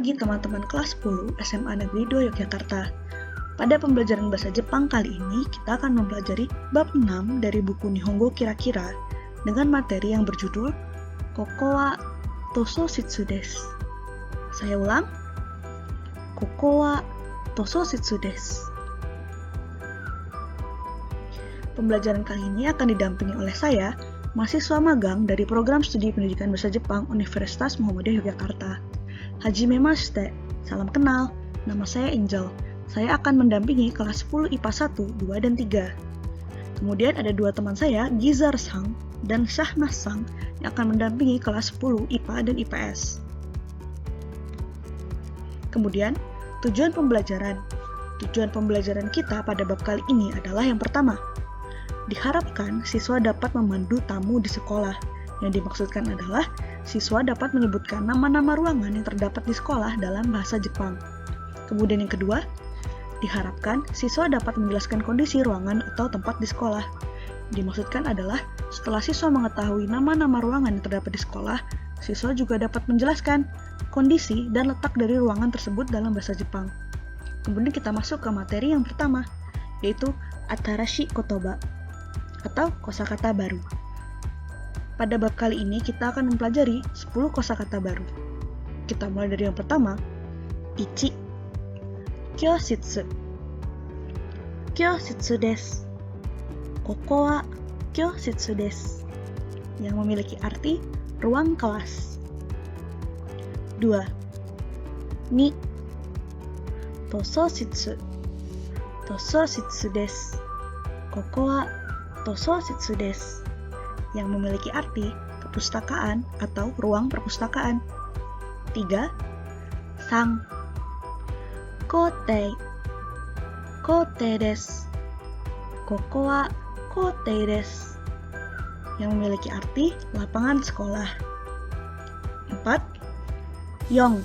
pagi teman-teman kelas 10 SMA Negeri 2 Yogyakarta. Pada pembelajaran bahasa Jepang kali ini, kita akan mempelajari bab 6 dari buku Nihongo Kira-Kira dengan materi yang berjudul Koko wa Tososhitsu desu. Saya ulang. Koko wa Tososhitsu desu. Pembelajaran kali ini akan didampingi oleh saya, mahasiswa magang dari Program Studi Pendidikan Bahasa Jepang Universitas Muhammadiyah Yogyakarta. Hajime mashite, salam kenal, nama saya Angel. Saya akan mendampingi kelas 10 IPA 1, 2, dan 3. Kemudian ada dua teman saya, Gizar-sang dan Shahnaz-sang, yang akan mendampingi kelas 10 IPA dan IPS. Kemudian, tujuan pembelajaran. Tujuan pembelajaran kita pada bab kali ini adalah yang pertama, diharapkan siswa dapat memandu tamu di sekolah. Yang dimaksudkan adalah siswa dapat menyebutkan nama-nama ruangan yang terdapat di sekolah dalam bahasa Jepang. Kemudian yang kedua, diharapkan siswa dapat menjelaskan kondisi ruangan atau tempat di sekolah. Dimaksudkan adalah setelah siswa mengetahui nama-nama ruangan yang terdapat di sekolah, siswa juga dapat menjelaskan kondisi dan letak dari ruangan tersebut dalam bahasa Jepang. Kemudian kita masuk ke materi yang pertama, yaitu Atarashi Kotoba atau kosakata baru. Pada bab kali ini kita akan mempelajari 10 kosakata baru. Kita mulai dari yang pertama, ichi, kyoshitsu. Kyoshitsu desu. Koko wa kyoshitsu desu. Yang memiliki arti ruang kelas. 2. Ni, tososhitsu. Tososhitsu desu. Koko wa tososhitsu desu. Yang memiliki arti perpustakaan atau ruang perpustakaan. 3. Sang, kotei. Kotei desu. Koko wa kotei desu. Yang memiliki arti lapangan sekolah. 4. Yong,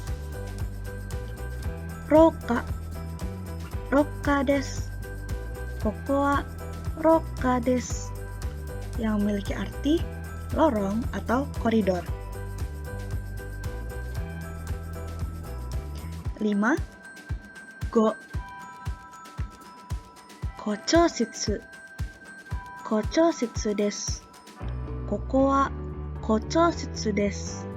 roka. Roka desu. Koko wa roka desu. Yang memiliki arti lorong atau koridor. 5. Go, kochoshitsu. Kochoshitsu desu. Koko wa kochoshitsu desu.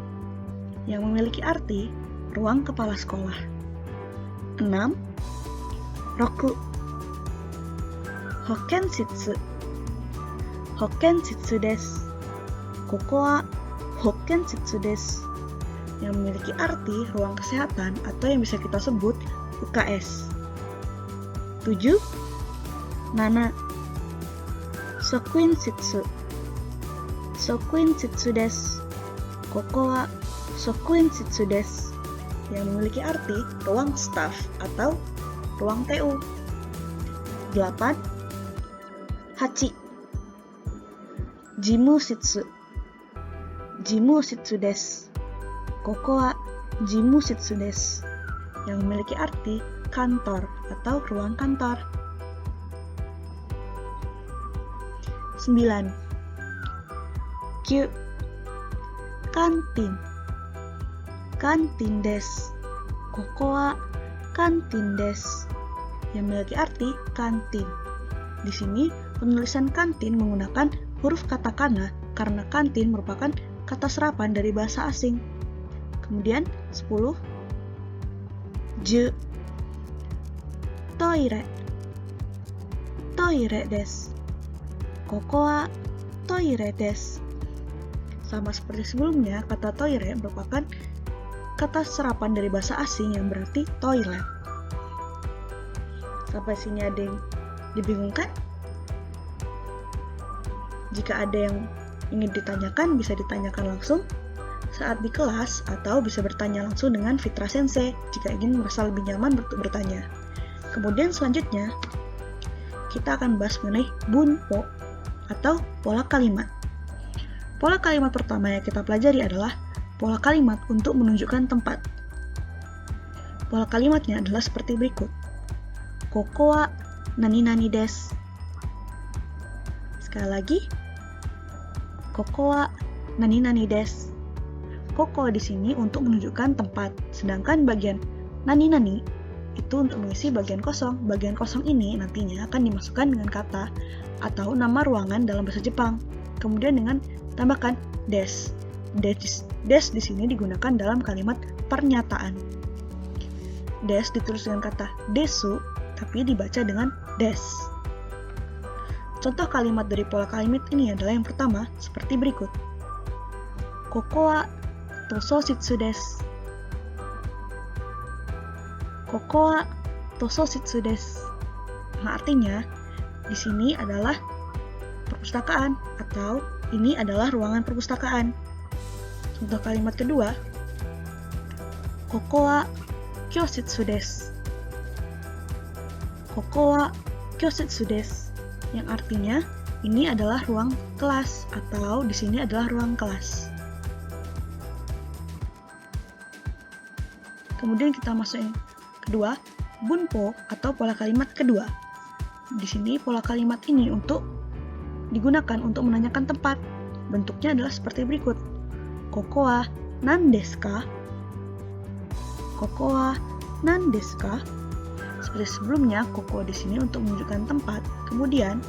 Yang memiliki arti ruang kepala sekolah. 6. Roku, hokenshitsu. Hokenshitsu desu. Koko wa hokenshitsu desu. Yang memiliki arti ruang kesehatan atau yang bisa kita sebut UKS. 7. Nana, sokuinshitsu. Sokuinshitsu desu. Koko wa sokuinshitsu desu. Yang memiliki arti ruang staf atau ruang TU. 8. Hachi, jimushitsu. Jimushitsu desu. Koko wa jimushitsu desu. Yang memiliki arti kantor atau ruang kantor. 9. Kyu, kantin. Kantin desu. Koko wa kantin desu. Yang memiliki arti kantin. Di sini penulisan kantin menggunakan huruf katakana karena kantin merupakan kata serapan dari bahasa asing. Kemudian 10. Ju, toire. Toire desu. Koko wa toire desu. Sama seperti sebelumnya, kata toire merupakan kata serapan dari bahasa asing yang berarti toilet. Sampai sini ada yang dibingungkan? Jika ada yang ingin ditanyakan, bisa ditanyakan langsung saat di kelas atau bisa bertanya langsung dengan Fitra Sensei jika ingin merasa lebih nyaman bertanya. Kemudian selanjutnya, kita akan bahas mengenai bunpo atau pola kalimat. Pola kalimat pertama yang kita pelajari adalah pola kalimat untuk menunjukkan tempat. Pola kalimatnya adalah seperti berikut. Koko wa nani-nani desu. Sekali lagi, koko wa nani-nani desu. koko di sini untuk menunjukkan tempat, sedangkan bagian nani-nani itu untuk mengisi bagian kosong. Bagian kosong ini nantinya akan dimasukkan dengan kata atau nama ruangan dalam bahasa Jepang. Kemudian dengan tambahkan des. Des di sini digunakan dalam kalimat pernyataan. Des ditulis dengan kata desu, tapi dibaca dengan des. Contoh kalimat dari pola kalimat ini adalah yang pertama, seperti berikut. Koko wa tososhitsu desu. Koko wa tososhitsu desu. Nah, artinya di sini adalah perpustakaan atau ini adalah ruangan perpustakaan. Contoh kalimat kedua, koko wa kyoshitsu desu. Koko wa kyoshitsu desu, yang artinya ini adalah ruang kelas atau di sini adalah ruang kelas. Kemudian kita masuk yang kedua, bunpo atau pola kalimat kedua. Di sini pola kalimat ini digunakan untuk menanyakan tempat. Bentuknya adalah seperti berikut. Koko wa nan desu ka? Koko wa nan desu ka? Seperti sebelumnya, koko di sini untuk menunjukkan tempat. Kemudian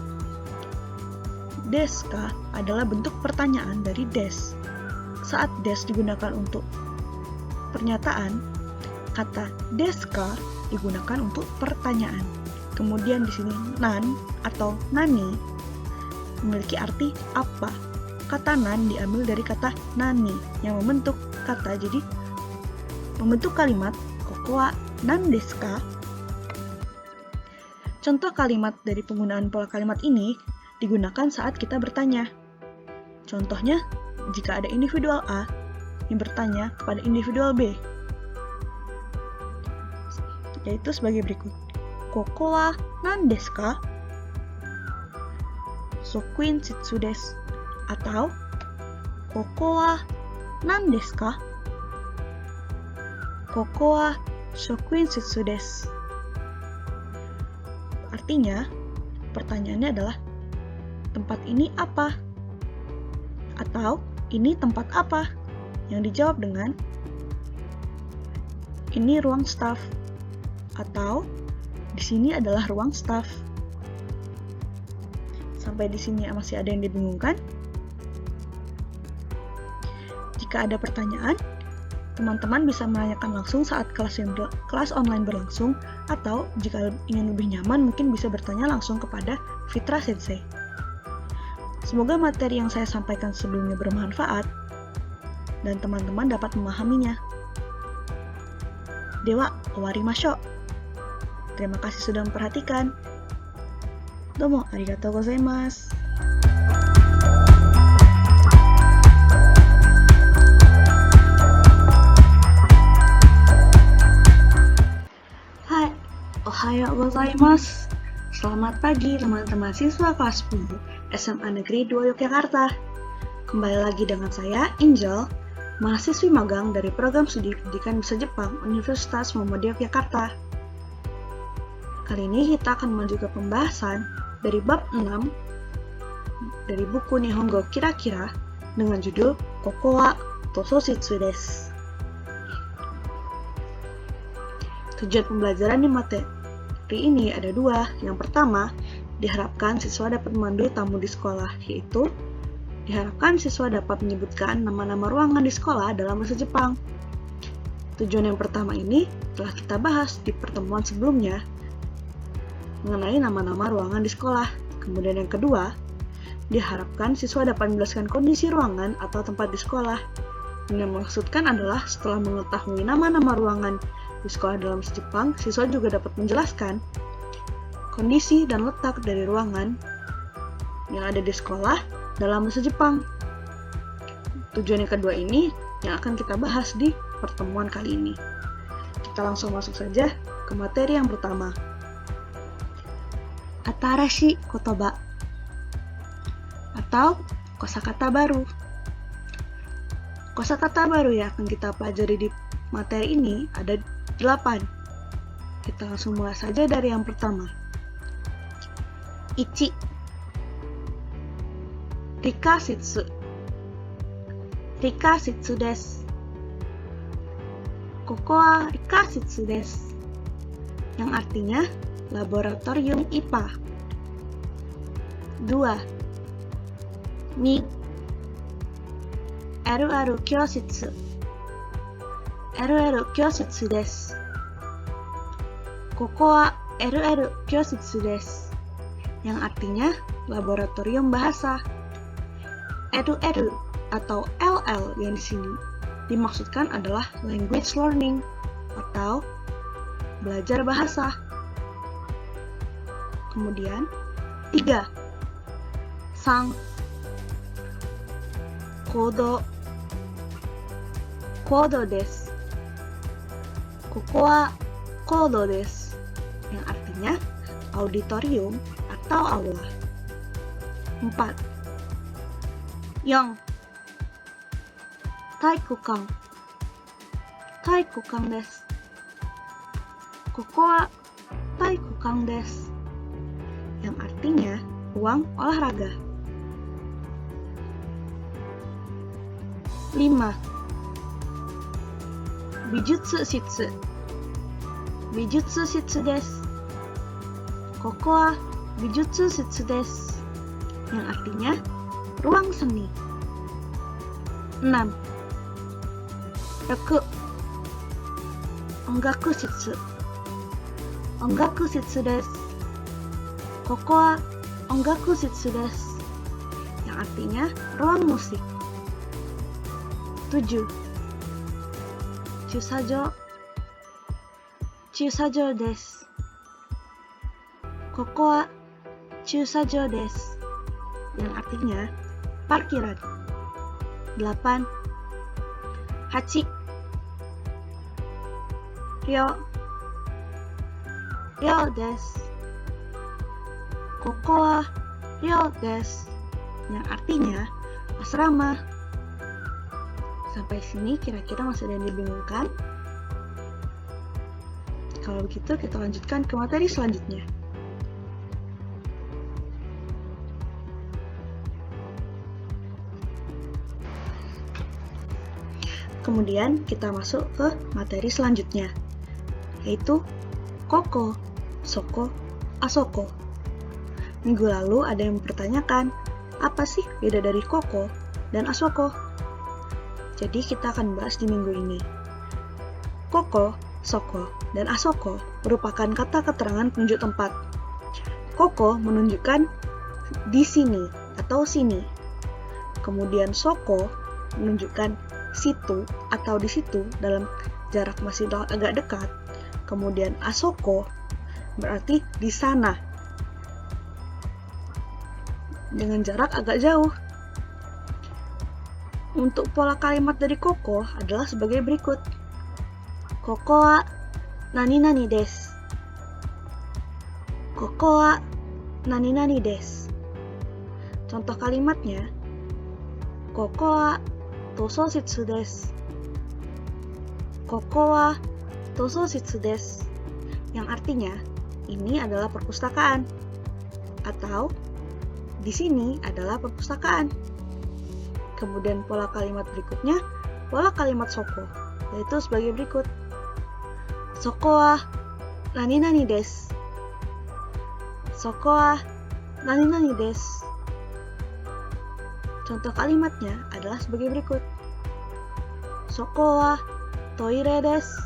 desu ka adalah bentuk pertanyaan dari des. Saat des digunakan untuk pernyataan, kata desu ka digunakan untuk pertanyaan. Kemudian di sini nan atau nani memiliki arti apa. Kata nan diambil dari kata nani yang membentuk kata, jadi membentuk kalimat koko wa nan desu ka. Contoh kalimat dari penggunaan pola kalimat ini digunakan saat kita bertanya. Contohnya, jika ada individual A yang bertanya kepada individual B, yaitu sebagai berikut. Koko wa nan desu ka? Sokuin shitsu desu. Atau koko wa nan desu ka? Koko wa shokuin shitsu desu. Artinya, pertanyaannya adalah tempat ini apa? Atau ini tempat apa? Yang dijawab dengan ini ruang staf. Atau di sini adalah ruang staf. Sampai di sini masih ada yang dibingungkan? Jika ada pertanyaan, teman-teman bisa menanyakan langsung saat kelas online berlangsung, atau jika ingin lebih nyaman mungkin bisa bertanya langsung kepada Fitra Sensei. Semoga materi yang saya sampaikan sebelumnya bermanfaat dan teman-teman dapat memahaminya. Dewa, owarimashou. Terima kasih sudah memperhatikan. Domo arigatou gozaimasu. Hai, ohayo gozaimasu. Selamat pagi teman-teman siswa kelas 10 SMA Negeri 2 Yogyakarta. Kembali lagi dengan saya, Angel, mahasiswi magang dari Program Studi Pendidikan Bahasa Jepang Universitas Muhammadiyah Yogyakarta. Kali ini kita akan melanjutkan pembahasan dari bab 6 dari buku Nihongo Kira-Kira dengan judul Koko wa Tososhitsu desu. Tujuan pembelajaran di materi ini ada dua. Yang pertama, diharapkan siswa dapat memandu tamu di sekolah, yaitu diharapkan siswa dapat menyebutkan nama-nama ruangan di sekolah dalam bahasa Jepang. Tujuan yang pertama ini telah kita bahas di pertemuan sebelumnya mengenai nama-nama ruangan di sekolah. Kemudian yang kedua, diharapkan siswa dapat menjelaskan kondisi ruangan atau tempat di sekolah. Yang dimaksudkan adalah setelah mengetahui nama-nama ruangan di sekolah dalam bahasa Jepang, siswa juga dapat menjelaskan kondisi dan letak dari ruangan yang ada di sekolah dalam bahasa Jepang. Tujuan yang kedua ini yang akan kita bahas di pertemuan kali ini. Kita langsung masuk saja ke materi yang pertama. Atarashi kotoba atau kosakata baru. Kosakata baru yang akan kita pelajari di materi ini ada 8. Kita langsung mulai saja dari yang pertama. 1. Rikashitsu. Rikashitsu desu. koko wa ikashitsu desu, yang artinya laboratorium IPA. 2. Ni, LL Kyoshitsu, LL Kyoshitsu desu, koko wa LL Kyoshitsu desu, yang artinya laboratorium bahasa. LL atau LL yang di sini dimaksudkan adalah language learning atau belajar bahasa. Kemudian 3. Sang, kodo, kodo desu, koko wa kodo desu, yang artinya auditorium atau aula. 4. 4. Taikukan, taikukan desu, koko wa taikukan desu, yang artinya ruang olahraga. 5. Bijutsu shitsu, bijutsu shitsu desu, koko wa bijutsu shitsu desu, yang artinya ruang seni. 6. 6. Ongaku shitsu, ongaku shitsu desu, koko wa ongaku shitsu desu, yang artinya ruang musik. 7. Chusajo, chusajo desu, koko wa chusajo desu, yang artinya parkiran. 8. 8. Ryo, ryo desu, koko wa ryo desu, yang artinya asrama. Sampai sini kira-kira masih ada yang dibingungkan? Kalau begitu kita lanjutkan ke materi selanjutnya. Kemudian kita masuk ke materi selanjutnya, yaitu koko, soko, asoko. Minggu lalu ada yang mempertanyakan, apa sih beda dari koko dan asoko? Jadi kita akan bahas di minggu ini. Koko, soko, dan asoko merupakan kata keterangan penunjuk tempat. Koko menunjukkan di sini atau sini. Kemudian soko menunjukkan situ atau di situ dalam jarak masih agak dekat. Kemudian asoko berarti di sana dengan jarak agak jauh. Untuk pola kalimat dari koko adalah sebagai berikut. Koko wa nani nani desu, koko wa nani nani desu. Contoh kalimatnya, koko wa tososhitsu desu, koko wa tososhitsu desu, yang artinya ini adalah perpustakaan atau di sini adalah perpustakaan. Kemudian pola kalimat berikutnya, pola kalimat soko, yaitu sebagai berikut. Soko wa nani nani desu, soko wa nani nani desu. Contoh kalimatnya adalah sebagai berikut. Soko wa toire desu,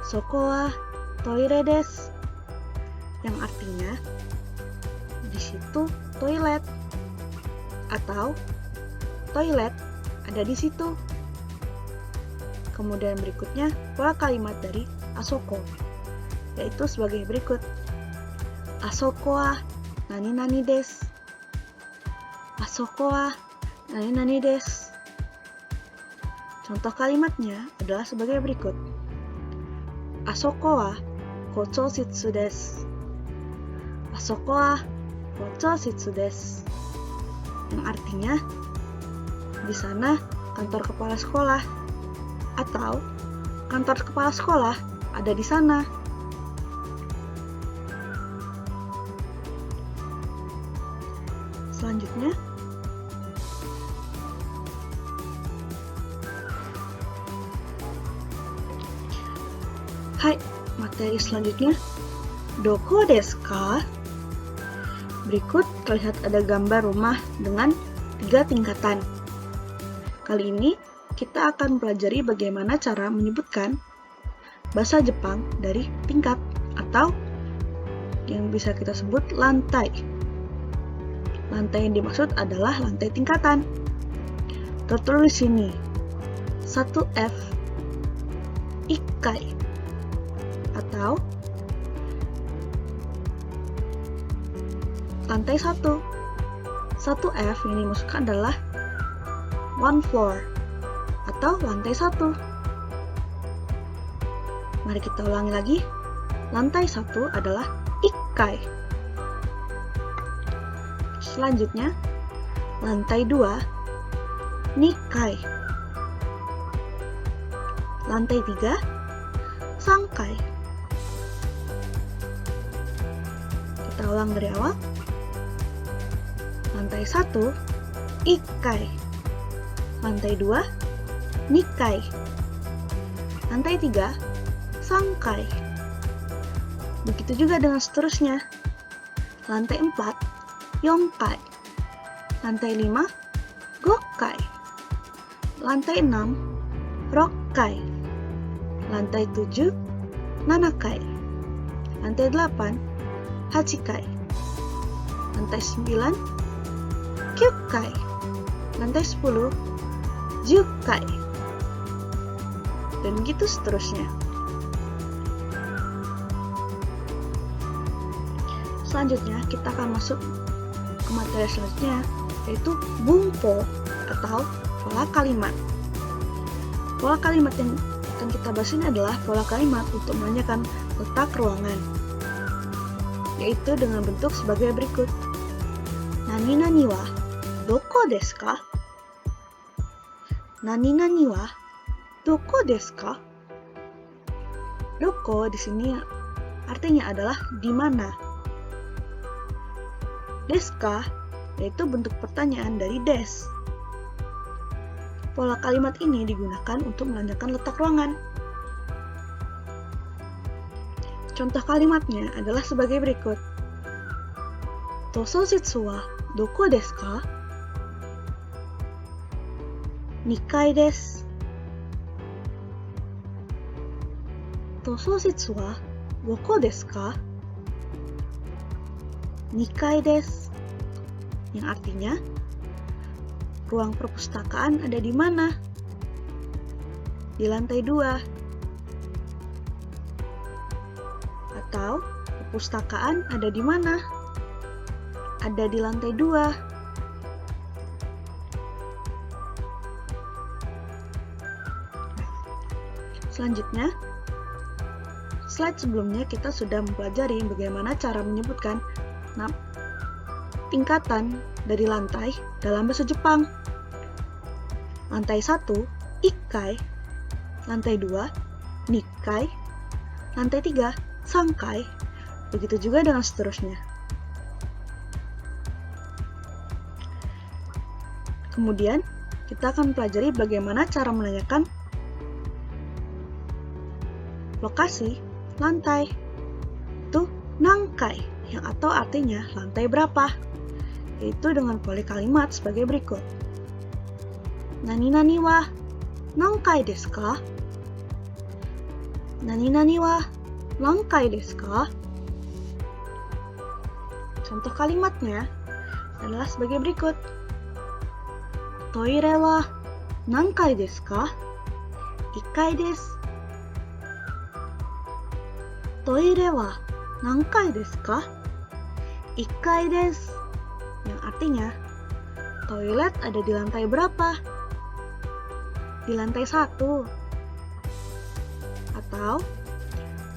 soko wa toire desu, yang artinya di situ toilet atau toilet ada di situ. Kemudian berikutnya pola kalimat dari asoko, yaitu sebagai berikut. Asoko wa nani nani desu, asoko wa nani nani desu. Contoh kalimatnya adalah sebagai berikut. Asoko wa kochoshitsu desu, asoko wa kochoshitsu desu, yang artinya di sana kantor kepala sekolah atau kantor kepala sekolah ada di sana. Selanjutnya, materi selanjutnya, doko desu ka? Berikut terlihat ada gambar rumah dengan 3 tingkatan. Kali ini kita akan pelajari bagaimana cara menyebutkan bahasa Jepang dari tingkat atau yang bisa kita sebut lantai. Lantai yang dimaksud adalah lantai tingkatan. Tertulis di sini 1F Ikkai atau lantai 1. 1F yang dimaksudkan adalah one floor atau lantai 1. Mari kita ulangi lagi. Lantai 1 adalah Ikkai. Selanjutnya, lantai 2 Nikai. Lantai 3 Sangkai. Kita ulang dari awal. Lantai 1 Ikkai. Lantai 2 Nikai. Lantai 3 Sangkai. Begitu juga dengan seterusnya. Lantai 4 Yongkai. Lantai 5 Gokkai. Lantai 6 Rokkai. Lantai 7 Nanakai. Lantai 8 Hachikai. Lantai 9 Kyukai. Lantai 10 Jukai. Dan gitu seterusnya. Selanjutnya kita akan masuk ke materi selanjutnya, yaitu bunpo atau pola kalimat. Pola kalimat yang akan kita bahas ini adalah pola kalimat untuk menanyakan letak ruangan, yaitu dengan bentuk sebagai berikut. Nani-nani wa doko desu ka? Nani-nani wa doko desu ka? Doko di sini artinya adalah di mana. Deska yaitu bentuk pertanyaan dari des. Pola kalimat ini digunakan untuk menanyakan letak ruangan. Contoh kalimatnya adalah sebagai berikut. Tosojitsu wa doko desu ka? Nikai desu. Tosojitsu wa doko desu ka? Nikai desu, yang artinya ruang perpustakaan ada di mana? Di lantai 2. Atau perpustakaan ada di mana? Ada di lantai 2. Selanjutnya, slide sebelumnya kita sudah mempelajari bagaimana cara menyebutkan tingkatan dari lantai dalam bahasa Jepang. Lantai 1 Ikkai. Lantai 2 Nikai. Lantai 3 Sangkai. Begitu juga dengan seterusnya. Kemudian kita akan pelajari bagaimana cara menanyakan lokasi lantai. Itu nangkai, yang atau artinya lantai berapa, yaitu dengan pola kalimat sebagai berikut. Nani-nani wa nankai desu ka? Nani-nani wa nankai desu ka? Contoh kalimatnya adalah sebagai berikut. Toire wa nankai desu ka? Ikkai desu. Toire wa nankai desu ka? Ikkai desu, yang artinya toilet ada di lantai berapa? Di lantai 1. Atau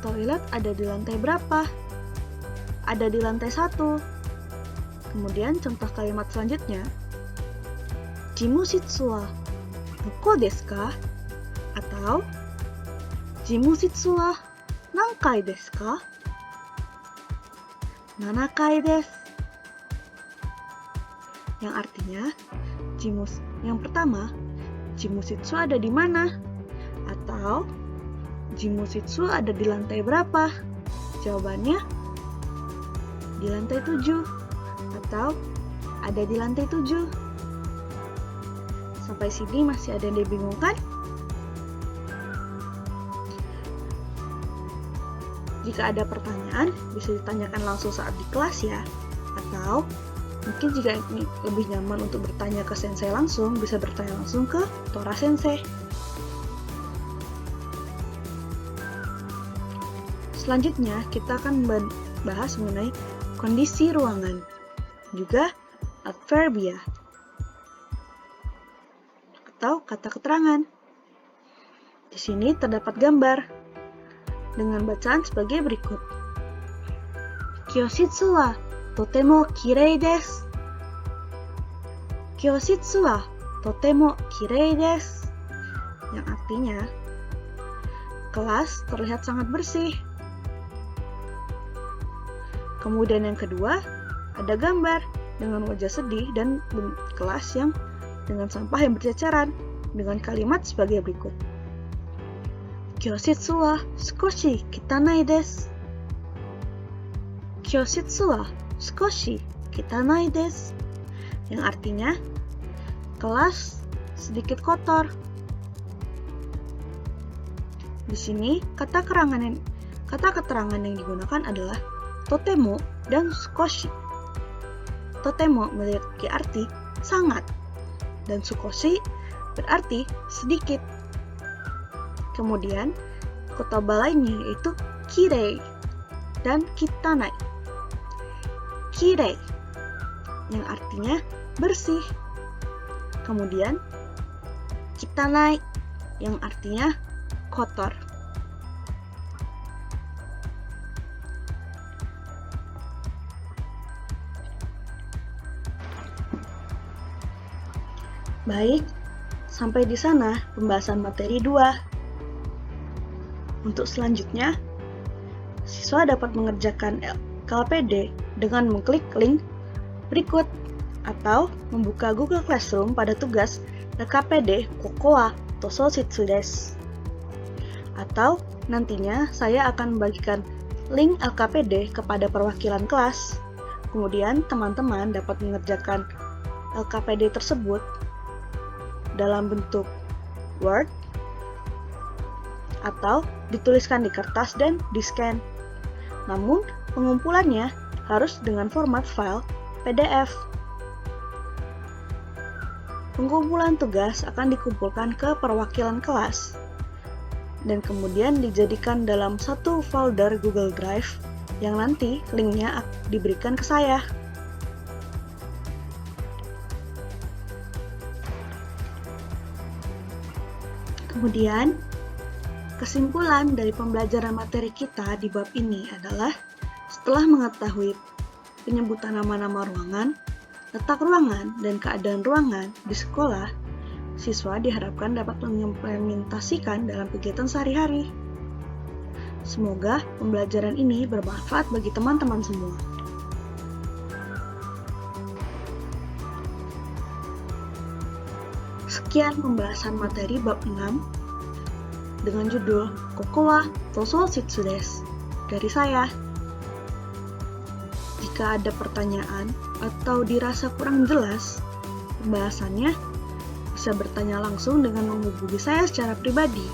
toilet ada di lantai berapa? Ada di lantai 1. Kemudian contoh kalimat selanjutnya. Jimushitsu wa doko desu ka? Atau Jimushitsu wa nankai desu ka? 7 kai desu. Yang artinya, yang pertama, Jimushitsu ada di mana? Atau Jimushitsu ada di lantai berapa? Jawabannya di lantai 7 atau ada di lantai 7. Sampai sini masih ada yang dibingungkan? Jika ada pertanyaan, bisa ditanyakan langsung saat di kelas ya. Atau mungkin jika lebih nyaman untuk bertanya ke sensei langsung, bisa bertanya langsung ke Tora Sensei. Selanjutnya, kita akan bahas mengenai kondisi ruangan, juga adverbia, atau kata keterangan. Di sini terdapat gambar dengan bacaan sebagai berikut. Kyoshitsu wa totemo kirei desu. Kyoshitsu wa totemo kirei desu. Yang artinya, kelas terlihat sangat bersih. Kemudian yang kedua, ada gambar dengan wajah sedih dan kelas yang dengan sampah yang berceceran dengan kalimat sebagai berikut. Kyoshitsu wa sukoshi kitanai desu. Kyoshitsu wa sukoshi kitanai desu. Yang artinya, kelas sedikit kotor. Di sini, kata keterangan yang digunakan adalah totemo dan sukoshi. Totemo memiliki arti sangat, dan sukoshi berarti sedikit. Kemudian, kotaba lainnya yaitu kirei dan kitanai. Kirei yang artinya bersih. Kemudian, kitanai yang artinya kotor. Baik, sampai di sana pembahasan materi 2. Untuk selanjutnya, siswa dapat mengerjakan LKPD dengan mengklik link berikut atau membuka Google Classroom pada tugas LKPD Koko wa Tososhitsu desu. Atau nantinya saya akan membagikan link LKPD kepada perwakilan kelas. Kemudian teman-teman dapat mengerjakan LKPD tersebut dalam bentuk Word atau dituliskan di kertas dan di-scan. Namun, pengumpulannya harus dengan format file PDF. Pengumpulan tugas akan dikumpulkan ke perwakilan kelas dan kemudian dijadikan dalam satu folder Google Drive yang nanti linknya diberikan ke saya. Kemudian, kesimpulan dari pembelajaran materi kita di bab ini adalah setelah mengetahui penyebutan nama-nama ruangan, letak ruangan, dan keadaan ruangan di sekolah, siswa diharapkan dapat mengimplementasikan dalam kegiatan sehari-hari. Semoga pembelajaran ini bermanfaat bagi teman-teman semua. Sekian pembahasan materi bab 6 dengan judul Koko wa Tososhitsu desu dari saya. Jika ada pertanyaan atau dirasa kurang jelas pembahasannya, bisa bertanya langsung dengan menghubungi saya secara pribadi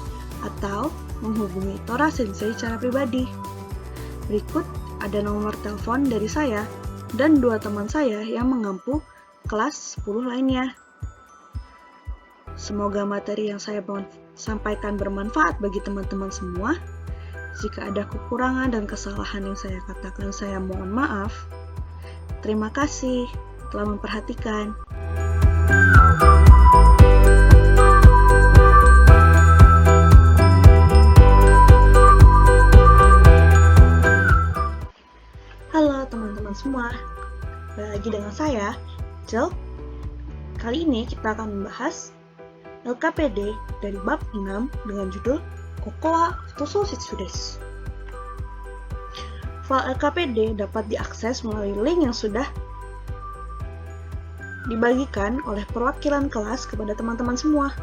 atau menghubungi Tora Sensei secara pribadi. Berikut ada nomor telepon dari saya dan 2 teman saya yang mengampu kelas 10 lainnya. Semoga materi yang saya sampaikan bermanfaat bagi teman-teman semua. Jika ada kekurangan dan kesalahan yang saya katakan, saya mohon maaf. Terima kasih telah memperhatikan. Halo teman-teman semua, balik lagi dengan saya, Jel. Kali ini kita akan membahas LKPD dari bab 6 dengan judul Koko wa Tososhitsu desu. File LKPD dapat diakses melalui link yang sudah dibagikan oleh perwakilan kelas kepada teman-teman semua,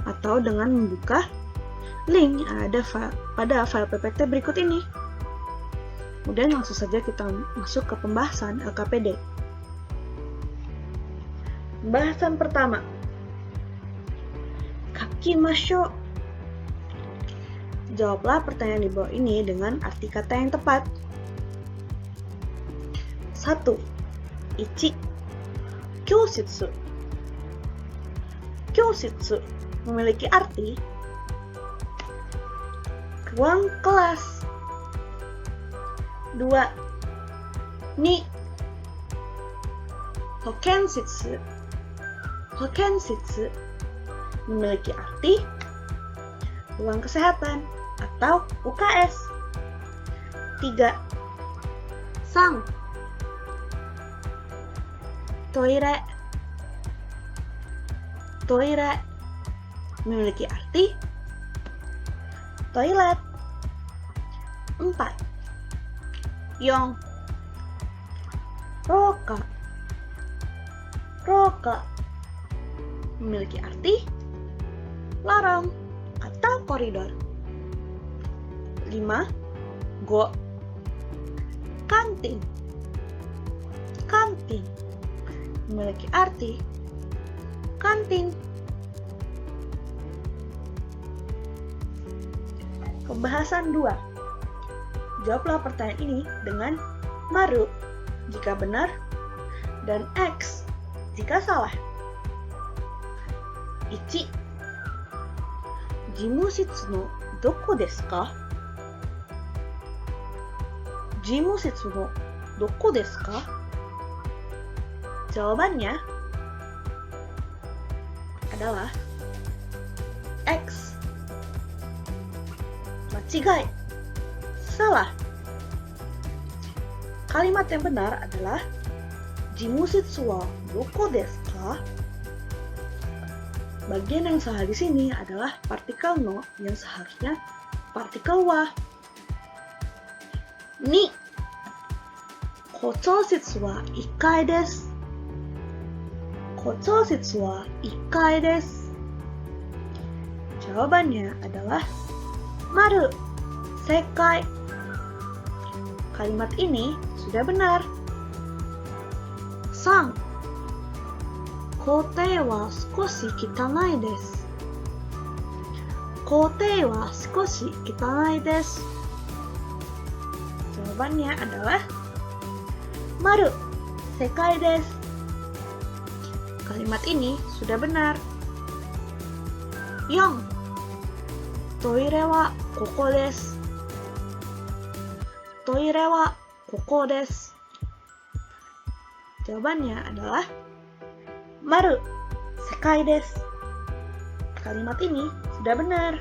atau dengan membuka link yang ada pada file PPT berikut ini. Kemudian langsung saja kita masuk ke pembahasan LKPD. Pembahasan pertama. Kakimashou. Jawablah pertanyaan di bawah ini dengan arti kata yang tepat. 1. Ichi. Kyoushitsu. Kyoushitsu memiliki arti ruang kelas. 2. Ni. Hokenshitsu. Hokenshitsu memiliki arti ruang kesehatan atau UKS. 3. Sang. Toire. Toire memiliki arti toilet. 4. Yong. Roka. Roka memiliki arti lorong atau koridor. 5. Go. Kantin. Kantin memiliki arti kantin. Pembahasan 2. Jawablah pertanyaan ini dengan maru jika benar dan X jika salah. 1. Jimushitsu no doko desu ka? Jimushitsu no doko desu ka? Jawabannya adalah X. Machigai. Salah. Kalimat yang benar adalah Jimushitsu wa doko desu ka? Bagian yang salah di sini adalah partikel no yang seharusnya partikel wa. 2. Kochoushitsu wa 1階です。Kochoushitsu wa 1階です。Jawabannya adalah maru. Sekai. Kalimat ini sudah benar. 3. 校庭は少し汚いです。校庭は少し汚いです。Jawabannya adalah maru. Sekai desu. Kalimat ini sudah benar. 4. トイレはここです。トイレはここです。Jawabannya adalah maru. Sekai desu. Kalimat ini sudah benar.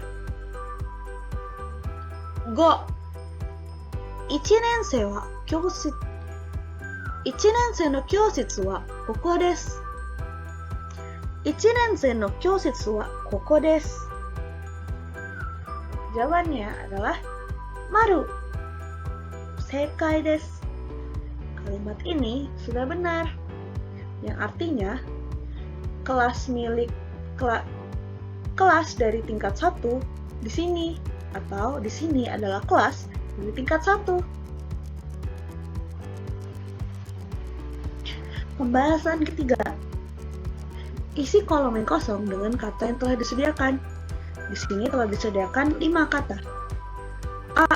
5. 1年生は教室。1年生の教室はここです。1年生の教室はここです。Jawabannya adalah maru. Sekai desu. Kalimat ini sudah benar, yang artinya kelas dari tingkat 1 di sini, atau di sini adalah kelas dari tingkat 1. Pembahasan ketiga. Isi kolom yang kosong dengan kata yang telah disediakan. Di sini telah disediakan 5 kata. A.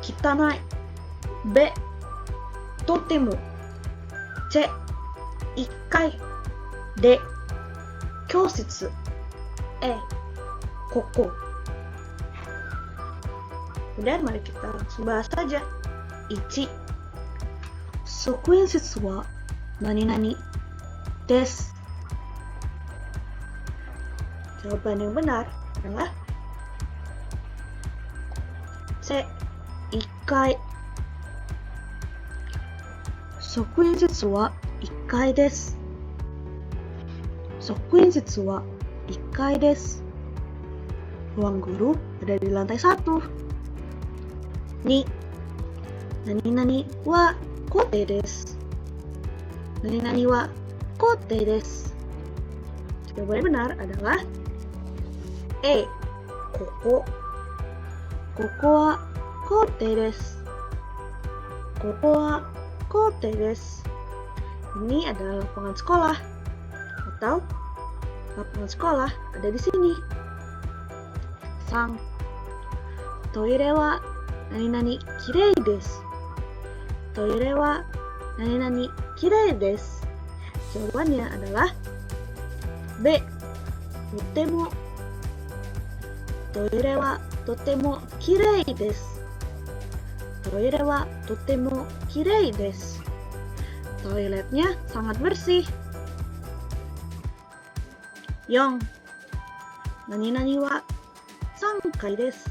Kitanai. B. Totemo. C. 1階. D. Kyoshitsu. E. Koko. Kemudian mari kita langsung bahas saja. 1. Sokuinshitsu wa nani-nani desu. Jawaban yang benar adalah C. 1階. Sokuinshitsu wa 1階です。Sokuinshitsu wa 1階です。Ruang guru ada di lantai 1. 2. Nani-nani wa kote desu. Nani-nani wa kote desu. Jawaban yang benar adalah E. koko. Koko wa kote desu. Koko wa kote desu. Ini adalah lapangan sekolah. Atau lapangan sekolah ada di sini. 3. Toire wa nani-nani kirei desu. Toire wa nani-nani kirei desu. Jawabannya adalah B. Totemo. Toire wa totemo kirei desu. Toire wa totemo kirei desu. Toiletnya sangat bersih. 4. Nani-nani wa 3 階です。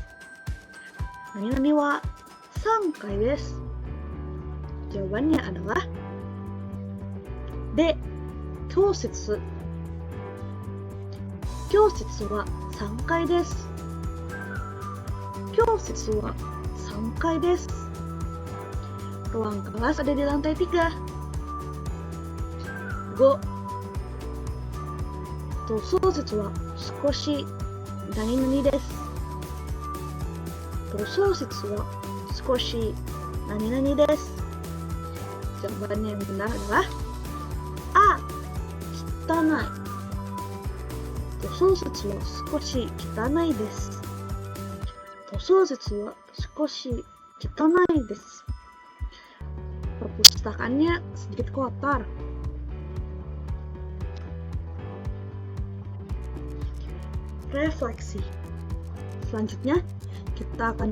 Nani-nani wa 3 階です。Jawabannya adalah B. 教室。教室は3階です。教室は3階です。Ruang kelas ada di lantai 3. 5. 塗装室は少し何々です。塗装室は少し何々です。Jawaban yang benar adalah A. 汚い。塗装室は少し汚いです。塗装室は少し汚いです。Perpustakaannya sedikit kotor. Refleksi. Selanjutnya, kita akan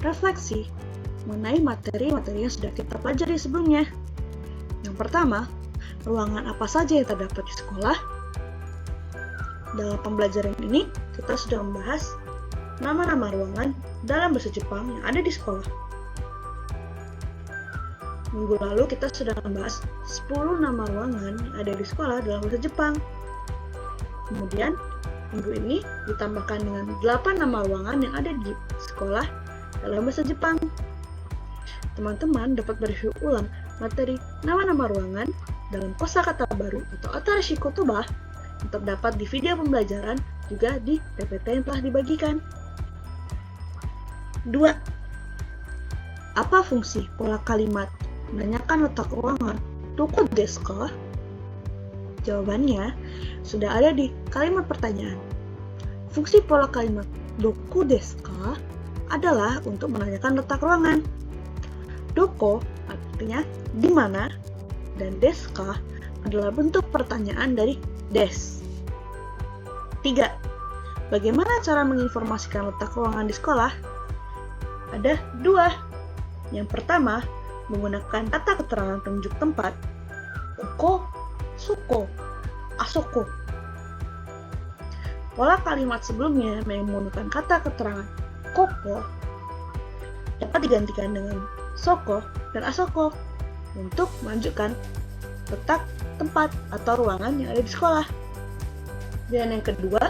refleksi mengenai materi-materi yang sudah kita pelajari sebelumnya. Yang pertama, ruangan apa saja yang terdapat di sekolah? Dalam pembelajaran ini, kita sudah membahas nama-nama ruangan dalam bahasa Jepang yang ada di sekolah. Minggu lalu kita sudah membahas 10 nama ruangan yang ada di sekolah dalam bahasa Jepang. Kemudian, minggu ini ditambahkan dengan 8 nama ruangan yang ada di sekolah dalam bahasa Jepang. Teman-teman dapat mereview ulang materi nama-nama ruangan dalam kosakata baru atau Atarashi Kotoba yang terdapat di video pembelajaran juga di PPT yang telah dibagikan. 2. Apa fungsi pola kalimat menanyakan letak ruangan doko desu ka? Jawabannya sudah ada di kalimat pertanyaan. Fungsi pola kalimat doko desu ka adalah untuk menanyakan letak ruangan. Doko artinya di mana dan desu ka adalah bentuk pertanyaan dari des. 3. Bagaimana cara menginformasikan letak ruangan di sekolah? Ada 2. Yang pertama, menggunakan kata keterangan penunjuk tempat. Koko, suko, asoko. Pola kalimat sebelumnya yang menggunakan kata keterangan koko dapat digantikan dengan soko dan asoko untuk menunjukkan letak tempat atau ruangan yang ada di sekolah. Dan yang kedua,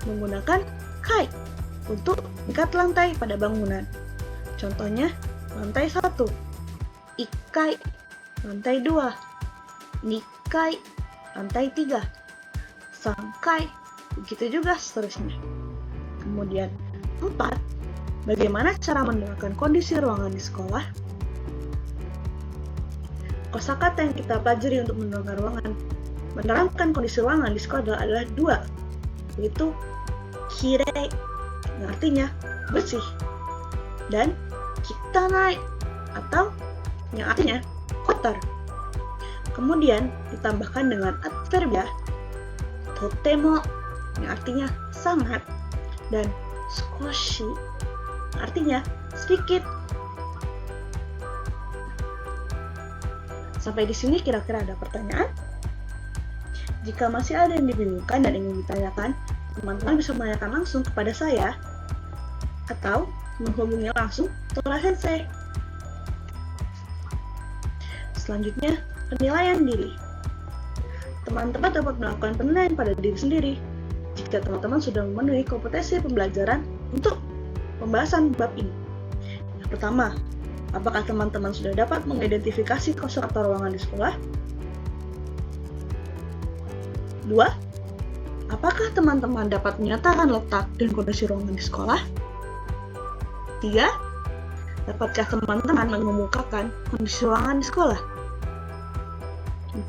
menggunakan kai untuk tingkat lantai pada bangunan. Contohnya, lantai 1, ikai, lantai 2, nikai, lantai 3, sangkai, begitu juga seterusnya. Kemudian 4, bagaimana cara menerangkan kondisi ruangan di sekolah? Kosakata yang kita pelajari untuk menerangkan kondisi ruangan di sekolah adalah 2, yaitu kirei, yang artinya bersih, dan kitanai, atau yang artinya kotor. Kemudian ditambahkan dengan adverbia totemo, yang artinya sangat, dan skoshi, yang artinya sedikit. Sampai di sini kira-kira ada pertanyaan? Jika masih ada yang dibingungkan dan ingin ditanyakan, teman-teman bisa menanyakan langsung kepada saya atau menghubungi langsung Tora Sensei. Selanjutnya, penilaian diri. Teman-teman dapat melakukan penilaian pada diri sendiri jika teman-teman sudah memenuhi kompetensi pembelajaran untuk pembahasan bab ini. Yang pertama, apakah teman-teman sudah dapat mengidentifikasi kosakata ruangan di sekolah? 2. Apakah teman-teman dapat menyatakan letak dan kondisi ruangan di sekolah? 3. Dapatkah teman-teman mengemukakan kondisi ruangan di sekolah? 4.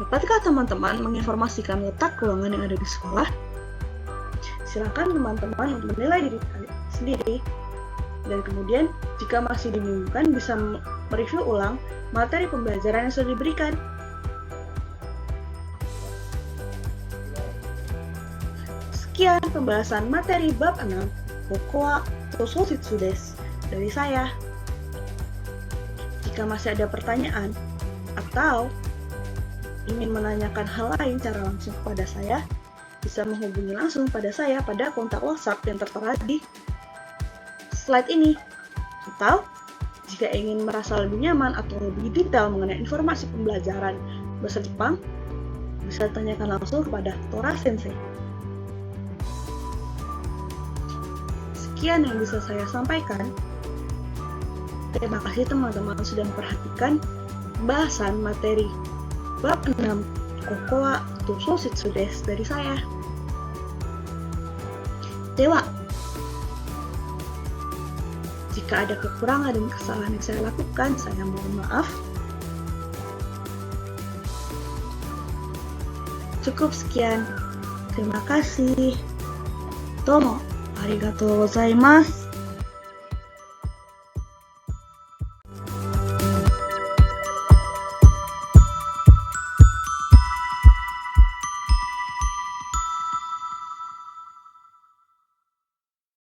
Dapatkah teman-teman menginformasikan letak ruangan yang ada di sekolah? Silakan teman-teman untuk menilai diri kalian sendiri. Dan kemudian, jika masih dimungkinkan, bisa mereview ulang materi pembelajaran yang sudah diberikan. Sekian pembahasan materi bab 6, Kokoa Tosositsudes dari saya. Jika masih ada pertanyaan atau ingin menanyakan hal lain secara langsung kepada saya, bisa menghubungi langsung pada saya pada kontak WhatsApp yang tertera di slide ini. Atau, jika ingin merasa lebih nyaman atau lebih detail mengenai informasi pembelajaran bahasa Jepang, bisa tanyakan langsung kepada Tora Sensei. Sekian yang bisa saya sampaikan. Terima kasih teman-teman sudah memperhatikan pembahasan materi bab 6 Kokoa Tosositsudes dari saya. Dewa. Jika ada kekurangan dan kesalahan yang saya lakukan, saya mohon maaf. Cukup sekian. Terima kasih. Domo. ありがとうございます。